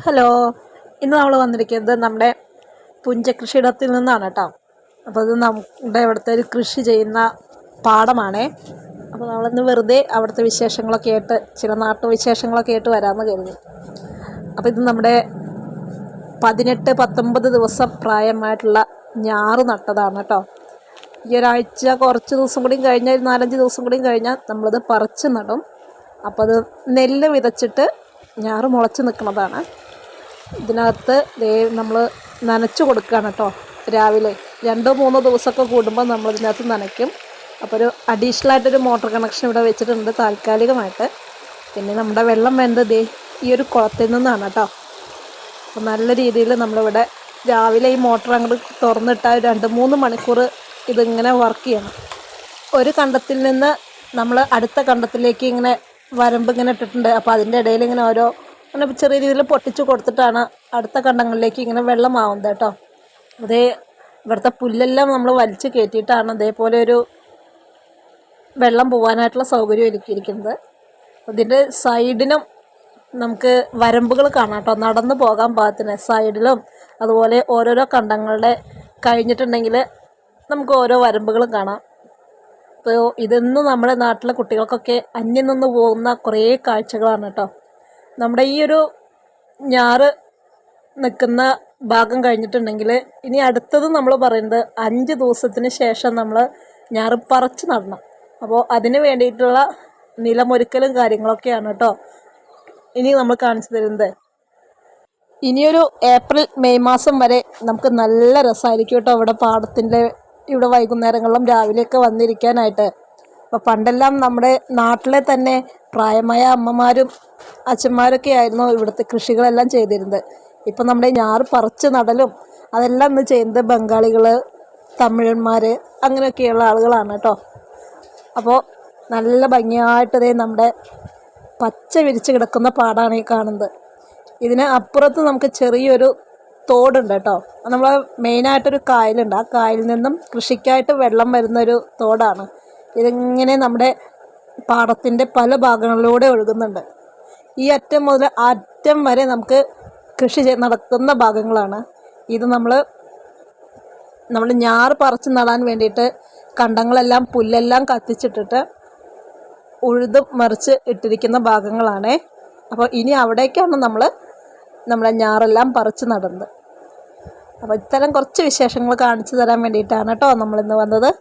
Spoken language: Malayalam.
ഹലോ, ഇന്ന് നമ്മൾ വന്നിരിക്കുന്നത് നമ്മുടെ പുഞ്ചകൃഷിയിടത്തിൽ നിന്നാണ് കേട്ടോ. അപ്പോൾ അത് നമ്മുടെ ഇവിടുത്തെ ഒരു കൃഷി ചെയ്യുന്ന പാടമാണേ. അപ്പോൾ നമ്മളിന്ന് വെറുതെ അവിടുത്തെ വിശേഷങ്ങളൊക്കെ ആയിട്ട് ചില നാട്ടുവിശേഷങ്ങളൊക്കെ ആയിട്ട് വരാമെന്ന് കരുതി. അപ്പോൾ ഇത് നമ്മുടെ 18-19 ദിവസം പ്രായമായിട്ടുള്ള ഞാറ് നട്ടതാണ് കേട്ടോ. ഈ ഒരാഴ്ച കുറച്ച് ദിവസം കൂടിയും കഴിഞ്ഞാൽ 4-5 ദിവസം കൂടിയും കഴിഞ്ഞാൽ നമ്മളിത് പറിച്ച് നടും. അപ്പോൾ അത് നെല്ല് വിതച്ചിട്ട് ഞാറ് മുളച്ച് നിൽക്കുന്നതാണ്. ഇതിനകത്ത് നമ്മൾ നനച്ച് കൊടുക്കുകയാണ് കേട്ടോ. രാവിലെ 2-3 ദിവസമൊക്കെ കൂടുമ്പോൾ നമ്മളിതിനകത്ത് നനയ്ക്കും. അപ്പോൾ ഒരു അഡീഷണലായിട്ടൊരു മോട്ടർ കണക്ഷൻ ഇവിടെ വെച്ചിട്ടുണ്ട് താൽക്കാലികമായിട്ട്. പിന്നെ നമ്മുടെ വെള്ളം വേണ്ടത് ഈ ഒരു കുളത്തിൽ നിന്നാണ് കേട്ടോ. അപ്പോൾ നല്ല രീതിയിൽ നമ്മളിവിടെ രാവിലെ ഈ മോട്ടർ അങ്ങോട്ട് തുറന്നിട്ടാൽ 2-3 മണിക്കൂർ ഇതിങ്ങനെ വർക്ക് ചെയ്യണം. ഒരു കണ്ടത്തിൽ നിന്ന് നമ്മൾ അടുത്ത കണ്ടത്തിലേക്ക് ഇങ്ങനെ വരമ്പ് ഇങ്ങനെ ഇട്ടിട്ടുണ്ട്. അപ്പോൾ അതിൻ്റെ ഇടയിൽ ഇങ്ങനെ ഓരോ അങ്ങനെ ചെറിയ രീതിയിൽ പൊട്ടിച്ച് കൊടുത്തിട്ടാണ് അടുത്ത കണ്ടങ്ങളിലേക്ക് ഇങ്ങനെ വെള്ളമാവുന്നത് കേട്ടോ. അതേ ഇവിടുത്തെ പുല്ലെല്ലാം നമ്മൾ വലിച്ച് കയറ്റിയിട്ടാണ് അതേപോലെ ഒരു വെള്ളം പോകാനായിട്ടുള്ള സൗകര്യം ഒരുക്കിയിരിക്കുന്നത്. ഇതിൻ്റെ സൈഡിനും നമുക്ക് വരമ്പുകൾ കാണാം കേട്ടോ. നടന്നു പോകാൻ പാകത്തിന് സൈഡിലും അതുപോലെ ഓരോരോ കണ്ടങ്ങളുടെ കഴിഞ്ഞിട്ടുണ്ടെങ്കിൽ നമുക്ക് ഓരോ വരമ്പുകളും കാണാം. അപ്പോൾ ഇതൊന്നും നമ്മുടെ നാട്ടിലെ കുട്ടികൾക്കൊക്കെ അന്യം നിന്ന് പോകുന്ന കുറേ കാഴ്ചകളാണ് കേട്ടോ. നമ്മുടെ ഈ ഒരു ഞാറ് നിൽക്കുന്ന ഭാഗം കഴിഞ്ഞിട്ടുണ്ടെങ്കിൽ ഇനി അടുത്തത് നമ്മൾ പറയുന്നത് 5 ദിവസത്തിന് ശേഷം നമ്മൾ ഞാറ് പറിച്ച് നടണം. അപ്പോൾ അതിന് വേണ്ടിയിട്ടുള്ള നിലമൊരുക്കലും കാര്യങ്ങളൊക്കെയാണ് കേട്ടോ ഇനി നമ്മൾ കാണിച്ചു തരുന്നത്. ഇനിയൊരു ഏപ്രിൽ-മെയ് മാസം വരെ നമുക്ക് നല്ല രസമായിരിക്കും കേട്ടോ ഇവിടെ പാടത്തിൻ്റെ ഇവിടെ വൈകുന്നേരങ്ങളിലും രാവിലെയൊക്കെ വന്നിരിക്കാനായിട്ട്. അപ്പോൾ പണ്ടെല്ലാം നമ്മുടെ നാട്ടിലെ തന്നെ പ്രായമായ അമ്മമാരും അച്ഛന്മാരൊക്കെ ആയിരുന്നു ഇവിടുത്തെ കൃഷികളെല്ലാം ചെയ്തിരുന്നത്. ഇപ്പം നമ്മുടെ ഞാറ് പറിച്ച് നടലും അതെല്ലാം ഇന്ന് ചെയ്യുന്നത് ബംഗാളികൾ, തമിഴന്മാർ അങ്ങനെയൊക്കെയുള്ള ആളുകളാണ് കേട്ടോ. അപ്പോൾ നല്ല ഭംഗിയായിട്ട് നമ്മുടെ പച്ച വിരിച്ച് കിടക്കുന്ന പാടാണ് ഈ കാണുന്നത്. ഇതിന് അപ്പുറത്ത് നമുക്ക് ചെറിയൊരു തോടുണ്ട് കേട്ടോ. നമ്മൾ മെയിനായിട്ടൊരു കായലുണ്ട്. ആ കായലിൽ നിന്നും കൃഷിക്കായിട്ട് വെള്ളം വരുന്നൊരു തോടാണ്. ഇതിങ്ങനെ നമ്മുടെ പാടത്തിൻ്റെ പല ഭാഗങ്ങളിലൂടെ ഒഴുകുന്നുണ്ട്. ഈ അറ്റം മുതൽ ആ അറ്റം വരെ നമുക്ക് കൃഷി നടക്കുന്ന ഭാഗങ്ങളാണ്. ഇത് നമ്മൾ ഞാറ് പറിച്ച് നടാൻ വേണ്ടിയിട്ട് കണ്ടങ്ങളെല്ലാം പുല്ലെല്ലാം കത്തിച്ചിട്ടിട്ട് ഉഴുതും മറിച്ച് ഇട്ടിരിക്കുന്ന ഭാഗങ്ങളാണേ. അപ്പോൾ ഇനി അവിടേക്കാണ് നമ്മളെ ഞാറെല്ലാം പറിച്ച് നടുന്നത്. അപ്പോൾ ഇത്തരം കുറച്ച് വിശേഷങ്ങൾ കാണിച്ചു തരാൻ വേണ്ടിയിട്ടാണ് കേട്ടോ നമ്മളിന്ന് വന്നത്.